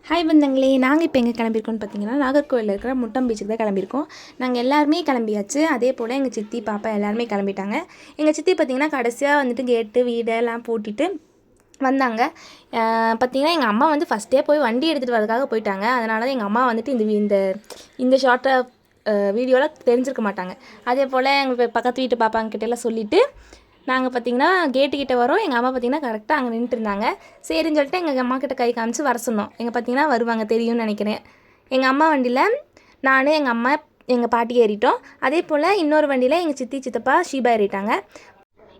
Hi பந்தங்களே, நாங்கள் இப்போ எங்கே கிளம்பியிருக்கோம்னு பார்த்தீங்கன்னா நாகர்கோவிலில் இருக்கிற முட்டம் பீச்சுக்கு தான் கிளம்பியிருக்கோம். நாங்கள் எல்லாருமே கிளம்பியாச்சு. அதே போல் எங்கள் சித்தி பாப்பா எல்லாருமே கிளம்பிட்டாங்க. எங்கள் சித்தி பார்த்திங்கன்னா கடைசியாக வந்துட்டு கேட்டு வீடெல்லாம் பூட்டிட்டு வந்தாங்க. பார்த்திங்கன்னா எங்கள் அம்மா வந்து ஃபஸ்ட்டே போய் வண்டி எடுத்துகிட்டு வரதுக்காக போயிட்டாங்க. அதனால தான் எங்கள் அம்மா வந்துட்டு இந்த இந்த ஷார்ட்டை வீடியோவில் தெரிஞ்சிருக்க மாட்டாங்க. அதே போல் எங்கள் பக்கத்து வீட்டு பாப்பாங்கிட்டெல்லாம் சொல்லிவிட்டு நாங்கள் பார்த்திங்கன்னா கேட்டுக்கிட்ட வரோம். எங்கள் அம்மா பார்த்திங்கன்னா கரெக்டாக அங்கே நின்றுருந்தாங்க. சரின்னு சொல்லிட்டு எங்கள் அம்மா கிட்ட கை காமிச்சு வர சொன்னோம். எங்கள் பார்த்திங்கன்னா வருவாங்க தெரியும்னு நினைக்கிறேன். எங்கள் அம்மா வண்டியில் நான் எங்கள் அம்மா எங்கள் பாட்டி ஏறிட்டோம். அதே போல் இன்னொரு வண்டியில் எங்கள் சித்தி சித்தப்பா ஷீபா ஏறிட்டாங்க.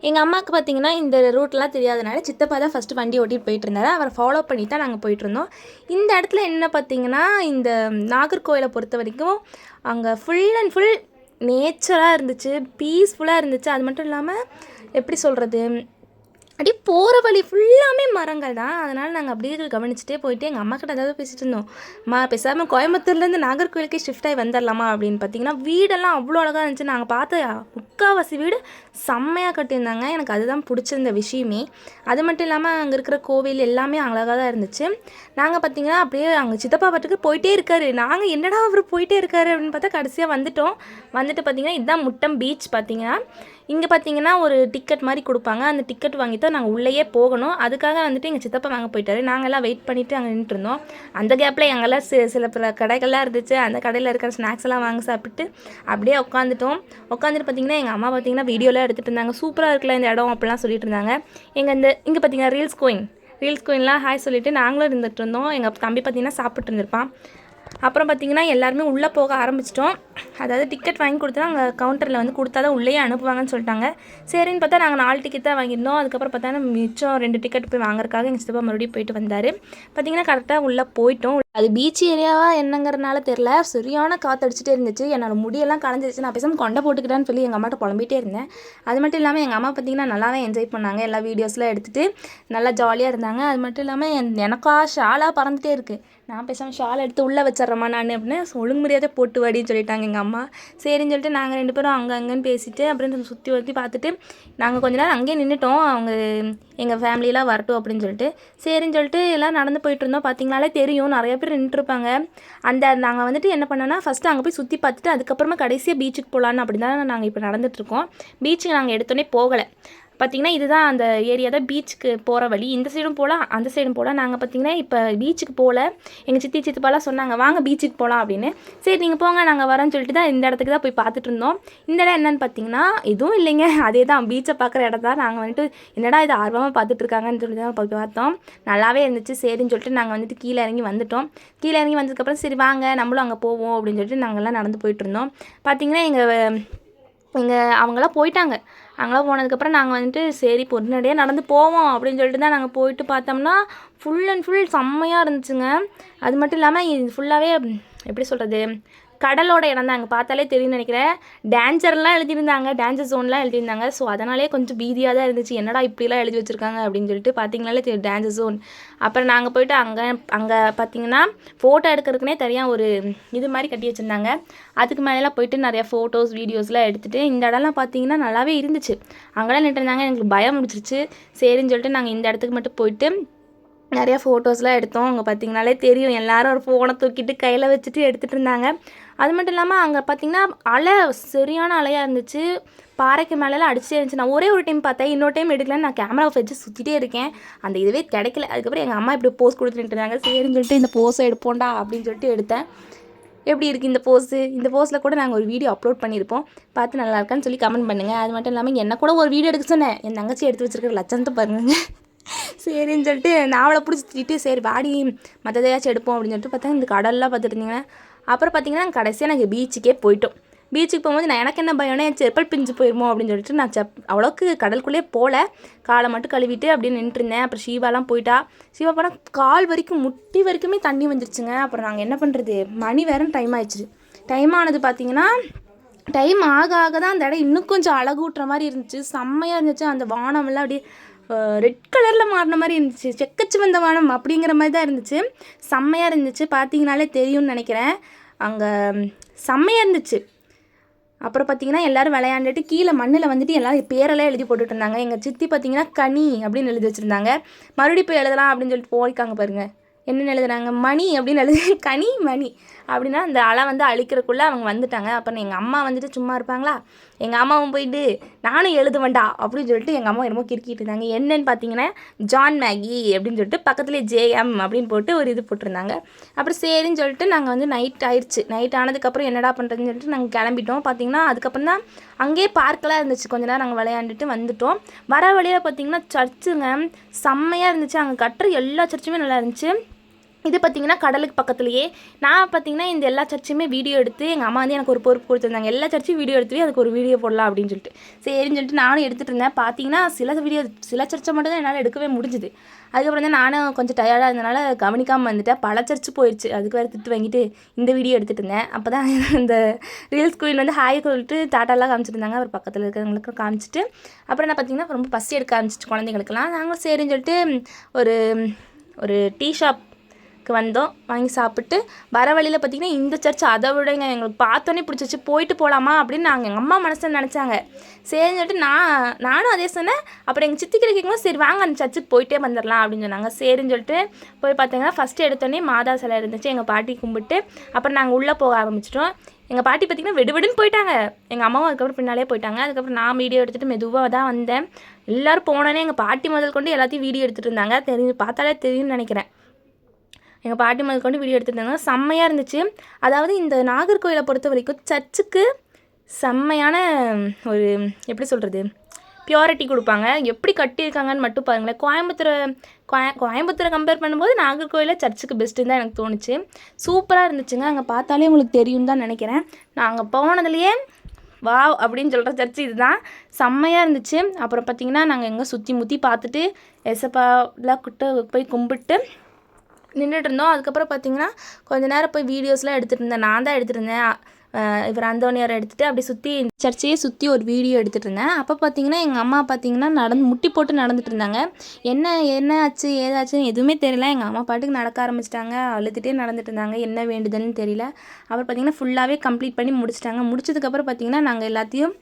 எங்கள் அம்மாவுக்கு பார்த்திங்கன்னா இந்த ரூட்லாம் தெரியாதனால சித்தப்பா தான் ஃபஸ்ட்டு வண்டி ஓட்டிகிட்டு போயிட்டு இருந்தாரு. அவரை ஃபாலோ பண்ணி தான் நாங்கள் போயிட்டுருந்தோம். இந்த இடத்துல என்ன பார்த்திங்கன்னா இந்த நாகர்கோவிலை பொறுத்த வரைக்கும் அங்கே ஃபுல் அண்ட் ஃபுல் நேச்சராக இருந்துச்சு, பீஸ்ஃபுல்லாக இருந்துச்சு. அது மட்டும் இல்லாமல் எப்படி சொல்கிறது, அப்படியே போகிற வழி ஃபுல்லாமே மரங்கள் தான். அதனால் நாங்கள் அப்படியே கவனிச்சுட்டே போயிட்டு எங்கள் அம்மா கிட்ட ஏதாவது பேசிகிட்டு இருந்தோம். பேசாமல் கோயம்புத்தூர்லேருந்து நாகர்கோவிலுக்கே ஷிஃப்ட் ஆகி வந்துடலாமா அப்படின்னு. பார்த்திங்கன்னா வீடெல்லாம் அவ்வளோ அழகாக இருந்துச்சு. நாங்கள் பார்த்த முக்கால்வாசி வீடு செம்மையாக கட்டியிருந்தாங்க. எனக்கு அதுதான் பிடிச்சிருந்த விஷயமே. அது மட்டும் இல்லாமல் அங்கே இருக்கிற கோவில் எல்லாமே அழகாக தான் இருந்துச்சு. நாங்கள் பார்த்திங்கன்னா அப்படியே அங்கே சித்தப்பா பாட்டுக்கு போயிட்டே இருக்காரு. நாங்கள் என்னடா அவர் போயிட்டே இருக்காரு அப்படின்னு பார்த்தா கடைசியாக வந்துட்டு பார்த்திங்கன்னா இதுதான் முட்டம் பீச். பார்த்திங்கன்னா இங்கே பார்த்திங்கன்னா ஒரு டிக்கெட் மாதிரி கொடுப்பாங்க. அந்த டிக்கெட் வாங்கி தான் நாங்கள் உள்ளேயே போகணும். அதுக்காக வந்துட்டு எங்கள் சித்தப்பா வாங்க போயிட்டாரு. நாங்கள்லாம் வெயிட் பண்ணிவிட்டு அங்கே நின்றுருந்தோம். அந்த கேப்பில் எங்கெல்லாம் சில பல கடைகள்லாம் இருந்துச்சு. அந்த கடையில் இருக்கிற ஸ்நாக்ஸ் எல்லாம் வாங்கி சாப்பிட்டு அப்படியே உட்காந்துட்டு பார்த்திங்கன்னா எங்கள் அம்மா பார்த்திங்கன்னா வீடியோலாம் எடுத்துகிட்டு இருந்தாங்க. சூப்பராக இருக்குல்ல இந்த இடம் அப்படிலாம் சொல்லிட்டு இருந்தாங்க. இங்கே பார்த்திங்கன்னா ரீல்ஸ் கோயின்லாம் ஹாய் சொல்லிவிட்டு நாங்களும் இருந்துகிட்டு இருந்தோம். எங்கள் தம்பி பார்த்திங்கன்னா சாப்பிட்டு இருந்திருப்பான். அப்புறம் பார்த்திங்கன்னா எல்லாருமே உள்ளே போக ஆரம்பிச்சிட்டோம். அதாவது டிக்கெட் வாங்கி கொடுத்தா அங்கே கவுண்டரில் வந்து கொடுத்தா தான் உள்ளேயே அனுப்புவாங்கன்னு சொல்லிட்டாங்க. சரின்னு பார்த்தா நாங்கள் 4 டிக்கெட் தான் வாங்கியிருந்தோம். அதுக்கப்புறம் பார்த்தா மிச்சம் 2 டிக்கெட் போய் வாங்குறதுக்காக எங்கள் சித்தப்பா மறுபடியும் போயிட்டு வந்தார். பார்த்திங்கன்னா கரெக்டாக உள்ளே போயிட்டோம். அது பீச் ஏரியாவா என்னங்கிறனால தெரில, சரியான காற்றடிச்சிட்டே இருந்துச்சு. என்னோடய முடியெல்லாம் கலைஞ்சிருச்சு. நான் பேசாமல் கொண்டை போட்டுக்கிட்டான்னு சொல்லி எங்கள் அம்மாட்ட புலம்பிகிட்டே இருந்தேன். அது மட்டும் இல்லாமல் எங்கள் அம்மா பார்த்திங்கன்னா நல்லாவே என்ஜாய் பண்ணாங்க. எல்லா வீடியோஸ்லாம் எடுத்துகிட்டு நல்லா ஜாலியாக இருந்தாங்க. அது மட்டும் இல்லாமல் எனக்கா ஷாலாக பறந்துகிட்டே இருக்குது. நான் பேசாமல் ஷால் எடுத்து உள்ளே வச்சிட்றேம்மா நான் அப்படின்னு ஒழுங்கு மரியாதை போட்டு வாடின்னு சொல்லிட்டாங்க எங்கள் அம்மா. சரின்னு சொல்லிட்டு நாங்கள் 2 பேரும் அங்கன்னு பேசிவிட்டு அப்புறம் சுற்றி பார்த்துட்டு நாங்கள் கொஞ்ச நேரம் அங்கேயே நின்றுட்டோம். அவங்க எங்கள் ஃபேமிலியெலாம் வரட்டும் அப்படின்னு சொல்லிட்டு. சரின்னு சொல்லிட்டு எல்லாம் நடந்து போயிட்டு இருந்தோம். பார்த்திங்கனாலே தெரியும் நிறைய பேர் நின்றுருப்பாங்க. நாங்கள் வந்துட்டு என்ன பண்ணோன்னா ஃபஸ்ட்டு அங்கே போய் சுற்றி பார்த்துட்டு அதுக்கப்புறமா கடைசியாக பீச்சுக்கு போகலான்னு அப்படி தான் நாங்கள் இப்போ நடந்துகிட்ருக்கோம். பீச்சுக்கு நாங்கள் எடுத்தோடனே போகலை. பார்த்திங்கன்னா இதுதான் அந்த ஏரியா தான் பீச்சுக்கு போகிற வழி. இந்த சைடும் போகலாம், அந்த சைடும் போகலாம். நாங்கள் பார்த்திங்கன்னா இப்போ பீச்சுக்கு போகல. எங்கள் சித்தி சித்தப்பாலாம் சொன்னாங்க வாங்க பீச்சுக்கு போகலாம் அப்படின்னு. சரி நீங்கள் போங்க நாங்கள் வரோன்னு சொல்லிட்டு தான் இந்த இடத்துக்கு தான் போய் பார்த்துட்டு இருந்தோம். இந்த இடம் என்னென்னு பார்த்திங்கன்னா எதுவும் இல்லைங்க, அதே தான் பீச்சை பார்க்குற இடம் தான். நாங்கள் வந்துட்டு என்னடா இது ஆர்வமாக பார்த்துட்ருக்காங்கன்னு சொல்லி தான் போய் பார்த்தோம். நல்லாவே இருந்துச்சு. சரின்னு சொல்லிட்டு நாங்கள் வந்துட்டு கீழே இறங்கி வந்துட்டோம். கீழே இறங்கி வந்ததுக்கப்புறம் சரி வாங்க நம்மளும் அங்கே போவோம் அப்படின்னு சொல்லிட்டு நாங்கள்லாம் நடந்து போயிட்டுருந்தோம். பார்த்திங்கன்னா அவங்களாம் போயிட்டாங்க. அங்கெல்லாம் போனதுக்கப்புறம் நாங்கள் வந்துட்டு சரி பொறுநடையாக நடந்து போவோம் அப்படின்னு சொல்லிட்டு தான் நாங்கள் போயிட்டு பார்த்தோம்னா ஃபுல் அண்ட் ஃபுல் செம்மையாக இருந்துச்சுங்க. அது மட்டும் இல்லாமல் இது ஃபுல்லாகவே எப்படி சொல்கிறது, கடலோட இடம் தான். அங்கே பார்த்தாலே தெரியும்னு நினைக்கிறேன். டேஞ்சர்லாம் எழுதியிருந்தாங்க, டேஞ்சர் ஜோன்லாம் எழுதியிருந்தாங்க. ஸோ அதனாலே கொஞ்சம் பீதியாக தான் இருந்துச்சு. என்னடா இப்படிலாம் எழுதி வச்சுருக்காங்க அப்படின்னு சொல்லிட்டு பார்த்திங்கனாலே தெரியும் டேஞ்சர் ஜோன். அப்புறம் நாங்கள் போய்ட்டு அங்கே பார்த்திங்கன்னா ஃபோட்டோ எடுக்கிறதுக்குனே தனியாக ஒரு இது மாதிரி கட்டி வச்சுருந்தாங்க. அதுக்கு மேலெலாம் போயிட்டு நிறையா ஃபோட்டோஸ் வீடியோஸ்லாம் எடுத்துகிட்டு இந்த இடம்லாம் பார்த்திங்கன்னா நல்லாவே இருந்துச்சு. அங்கெல்லாம் நின்றுருந்தாங்க. எங்களுக்கு பயம் முடிச்சிருச்சு. சரின்னு சொல்லிட்டு நாங்கள் இந்த இடத்துக்கு மட்டும் போயிட்டு நிறையா ஃபோட்டோஸ்லாம் எடுத்தோம். அங்கே பார்த்திங்கனாலே தெரியும் எல்லோரும் ஒரு ஃபோனை தூக்கிட்டு கையில் வச்சுட்டு எடுத்துகிட்டு இருந்தாங்க. அது மட்டும் இல்லாமல் அங்கே பார்த்திங்கன்னா அலை சரியான அலையாக இருந்துச்சு. பாறைக்கு மேலெலாம் அடிச்சே இருந்துச்சு. நான் ஒரே ஒரு டைம் பார்த்தேன், இன்னொரு டைம் எடுக்கலன்னு நான் கேமராவை வச்சு சுற்றிட்டே இருக்கேன். அந்த இதுவே கிடைக்கல. அதுக்கப்புறம் எங்கள் அம்மா இப்படி போஸ் கொடுத்துட்டு இருந்தாங்க. சரின்னு சொல்லிட்டு இந்த போஸை எடுப்போண்டா அப்படின்னு சொல்லிட்டு எடுத்தேன். எப்படி இருக்குது இந்த போஸு? இந்த போஸில் கூட நாங்கள் ஒரு வீடியோ அப்லோட் பண்ணியிருப்போம். பார்த்து நல்லா இருக்கான்னு சொல்லி கமெண்ட் பண்ணுங்கள். அது மட்டும் இல்லாமல் என்ன கூட ஒரு வீடியோ எடுக்க சொன்னேன். என் தங்கச்சி எடுத்து வச்சுருக்கிற லட்சணத்தை பாருங்க. சரின்னு சொல்லிட்டு நான் அவளை பிடிச்சி திட்டு சரி வாடி மற்றதையாச்சும் எடுப்போம் அப்படின்னு சொல்லிட்டு பார்த்தா இந்த கடல்லாம் பார்த்துட்டு இருந்தீங்கன்னா அப்புறம் பார்த்திங்கன்னா கடைசியாக நாங்கள் பீச்சுக்கே போயிட்டோம். பீச்சுக்கு போகும்போது எனக்கு என்ன பயம்னா என் செப்பல் பிஞ்சு போயிடுமோ அப்படின்னு சொல்லிட்டு நான் அவ்வளோக்கு கடலுக்குள்ளேயே போகல. காலை மட்டும் கழுவிட்டு அப்படின்னு நின்றுருந்தேன். அப்புறம் ஷீவாலாம் போயிட்டா. ஷீவா போனால் கால் வரைக்கும் முட்டி வரைக்குமே தண்ணி வந்துருச்சுங்க. அப்புறம் நாங்கள் என்ன பண்ணுறது, மணி வேறு டைம் ஆயிடுச்சு. டைம் ஆனது பார்த்திங்கன்னா டைம் ஆக தான் அந்த இடம் இன்னும் கொஞ்சம் அழகூட்டுற மாதிரி இருந்துச்சு. செம்மையாக இருந்துச்சு. அந்த வானமெல்லாம் அப்படியே ரெட் கலரில் மாறின மாதிரி இருந்துச்சு. செக்கச்சு வந்த வானம் அப்படிங்கிற மாதிரி தான் இருந்துச்சு. செம்மையாக இருந்துச்சு. பார்த்திங்கனாலே தெரியும்னு நினைக்கிறேன். அங்கே செம்மையாக இருந்துச்சு. அப்புறம் பார்த்திங்கன்னா எல்லோரும் விளையாண்டுட்டு கீழே மண்ணில் வந்துட்டு எல்லோரும் பேரெல்லாம் எழுதி போட்டுட்டு இருந்தாங்க. எங்கள் சித்தி பார்த்திங்கன்னா கனி அப்படின்னு எழுதி வச்சுருந்தாங்க. மறுபடியும் போய் எழுதலாம் அப்படின்னு சொல்லிட்டு போய்க்காங்க பாருங்கள். என்னென்னு எழுதுறாங்க, மணி அப்படின்னு கனி மணி அப்படின்னா அந்த அலை வந்து அழிக்கிறக்குள்ளே அவங்க வந்துட்டாங்க. அப்புறம் எங்கள் அம்மா வந்துட்டு சும்மா இருப்பாங்களா, எங்கள் அம்மாவும் போயிட்டு நானும் எழுதுவேண்டா அப்படின்னு சொல்லிட்டு எங்கள் அம்மா என்னமோ கிறுக்கிட்டு இருந்தாங்க. என்னன்னு பார்த்தீங்கன்னா ஜான் மேகி அப்படின்னு சொல்லிட்டு பக்கத்துலேயே ஜேஎம் அப்படின்னு போட்டு ஒரு இது போட்டிருந்தாங்க. அப்புறம் சரின்னு சொல்லிட்டு நாங்கள் வந்து நைட் ஆயிடுச்சு. நைட் ஆனதுக்கப்புறம் என்னடா பண்ணுறதுன்னு சொல்லிட்டு நாங்கள் கிளம்பிட்டோம். பார்த்திங்கன்னா அதுக்கப்புறம் தான் அங்கேயே பார்க்கெலாம் இருந்துச்சு. கொஞ்ச நேரம் நாங்கள் விளையாண்டுட்டு வந்துட்டோம். வர வழியில் பார்த்திங்கன்னா சர்ச்சுங்க செம்மையாக இருந்துச்சு. அங்கே கட்டுற எல்லா சர்ச்சுமே நல்லா இருந்துச்சு. இது பார்த்திங்கன்னா கடலுக்கு பக்கத்துலேயே. நான் பார்த்திங்கன்னா இந்த எல்லா சர்ச்சுமே வீடியோ எடுத்து எங்கள் அம்மா வந்து எனக்கு ஒரு பொறுப்பு கொடுத்துருந்தாங்க. எல்லா சர்ச்சையும் வீடியோ எடுத்து அதுக்கு ஒரு வீடியோ போடலாம் அப்படின்னு சொல்லிட்டு சரின்னு சொல்லிட்டு நானும் எடுத்துகிட்டு இருந்தேன். பார்த்திங்கன்னா சில சர்ச்சை மட்டும் தான் என்னால் எடுக்கவே முடிஞ்சுது. அதுக்கப்புறம் தான் நானும் கொஞ்சம் டயர்டாக இருந்தனால கவனிக்காமல் வந்துட்டேன். பல சர்ச்சு போயிடுச்சு. அதுக்கு வேறு திட்டு வாங்கிட்டு இந்த வீடியோ எடுத்துகிட்டு இருந்தேன். அப்போ தான் இந்த ரீல்ஸ் குயின் வந்து ஹாய் சொல்லிட்டு டாட்டாலாம் காமிச்சிட்டு இருந்தாங்க. அவர் பக்கத்தில் இருக்கிறவங்களுக்கு காமிச்சிட்டு அப்புறம் என்ன பார்த்திங்கன்னா ரொம்ப பசி எடுக்க ஆரம்பிச்சிட்டு குழந்தைங்களுக்குலாம். நாங்களும் சரின்னு சொல்லிட்டு ஒரு டீ ஷாப் வந்தோம். வாங்கி சாப்பிட்டு வர வழியில் பார்த்திங்கன்னா இந்த சர்ச் அதை விடங்க எங்களுக்கு பார்த்தோன்னே பிடிச்சிச்சு. போயிட்டு போகலாமா அப்படின்னு நாங்கள் எங்கள் அம்மா மனசில் நினச்சாங்க. சரின்னு சொல்லிட்டு நானும் அதே சொன்னேன். அப்புறம் எங்கள் சித்திக்கிட்ட கேட்கும்போது சரி வாங்க அந்த சர்ச்சுக்கு போயிட்டே வந்துடலாம் அப்படின்னு சொன்னாங்க. சரின்னு சொல்லிட்டு போய் பார்த்தீங்கன்னா ஃபஸ்ட்டு எடுத்தோடனே மாதா சிலை இருந்துச்சு. எங்கள் பாட்டி கும்பிட்டு அப்புறம் நாங்கள் உள்ளே போக ஆரம்பிச்சிட்டோம். எங்கள் பாட்டி பார்த்திங்கன்னா வெடுவெடுன்னு போயிட்டாங்க. எங்கள் அம்மாவும் அதுக்கப்புறம் பின்னாலே போயிட்டாங்க. அதுக்கப்புறம் நான் வீடியோ எடுத்துகிட்டு மெதுவாக தான் வந்தேன். எல்லோரும் போனோன்னே எங்கள் பாட்டி முதல் கொண்டு எல்லாத்தையும் வீடியோ எடுத்துகிட்டு இருந்தாங்க. பார்த்தாலே தெரியும்னு நினைக்கிறேன். எங்கள் பாட்டி முதல் கொண்டு வீடியோ எடுத்துகிட்டு செம்மையாக இருந்துச்சு. அதாவது இந்த நாகர்கோயிலை பொறுத்த வரைக்கும் சர்ச்சுக்கு செம்மையான ஒரு எப்படி சொல்கிறது பியூரிட்டி கொடுப்பாங்க. எப்படி கட்டியிருக்காங்கன்னு மட்டும் பாருங்களேன். கோயம்புத்தூரை கம்பேர் பண்ணும்போது நாகர்கோயிலில் சர்ச்சுக்கு பெஸ்ட்டுன்னு தான் எனக்கு தோணுச்சு. சூப்பராக இருந்துச்சுங்க. அங்கே பார்த்தாலே உங்களுக்கு தெரியும் தான் நினைக்கிறேன். நாங்கள் போனதுலேயே வாவ் அப்படின்னு சொல்கிற சர்ச்சு இதுதான். செம்மையாக இருந்துச்சு. அப்புறம் பார்த்திங்கன்னா நாங்கள் எங்கே சுற்றி முற்றி பார்த்துட்டு எசப்பாலாம் போய் கும்பிட்டு நின்றுட்டு இருந்தோம். அதுக்கப்புறம் பார்த்திங்கன்னா கொஞ்சம் நேரம் போய் வீடியோஸ்லாம் எடுத்துகிட்டு இருந்தேன். நான் தான் எடுத்துகிட்டு இருந்தேன். இவர் அந்தோனியாரை எடுத்துகிட்டு அப்படி சுற்றி சர்ச்சையே சுற்றி ஒரு வீடியோ எடுத்துகிட்டு இருந்தேன். அப்போ பார்த்திங்கன்னா எங்கள் அம்மா பார்த்திங்கன்னா முட்டி போட்டு நடந்துட்டு இருந்தாங்க. என்ன ஆச்சு ஏதாச்சுன்னு எதுவுமே தெரியல. எங்கள் அம்மா பாட்டுக்கு நடக்க ஆரம்பிச்சிட்டாங்க. அழுதுகிட்டே நடந்துட்டு இருந்தாங்க. என்ன வேண்டுதல்னு தெரியல. அப்புறம் பார்த்திங்கன்னா ஃபுல்லாகவே கம்ப்ளீட் பண்ணி முடிச்சிட்டாங்க. முடிச்சதுக்கப்புறம் பார்த்திங்கன்னா நாங்கள் எல்லாத்தையும்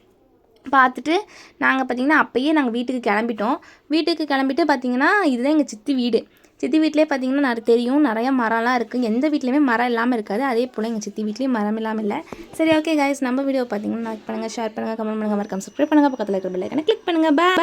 பார்த்துட்டு நாங்கள் பார்த்திங்கன்னா அப்போயே நாங்கள் வீட்டுக்கு கிளம்பிட்டு பார்த்திங்கன்னா இதுதான் எங்கள் சித்தி வீடு. சித்தி வீட்டிலே பார்த்திங்கன்னா தெரியும் நிறையா மரம்லாம் இருக்குது. எந்த வீட்லேயுமே மரம் இல்லாமல் இருக்காது. அதே போல் எங்கள் சித்தி வீட்லேயும் மரம் இல்லாமல் இல்லை. சரி ஓகே கைஸ், நம்ம வீடியோ பார்த்திங்கன்னா லைக் பண்ணுங்கள், ஷேர் பண்ணுங்கள், கமெண்ட் பண்ணுங்கள், மறக்காம சப்ஸ்கிரைப் பண்ணுங்கள், பக்கத்தில் இருக்கிற பெல் ஐகானை கிளிக் பண்ணுங்கள். பை.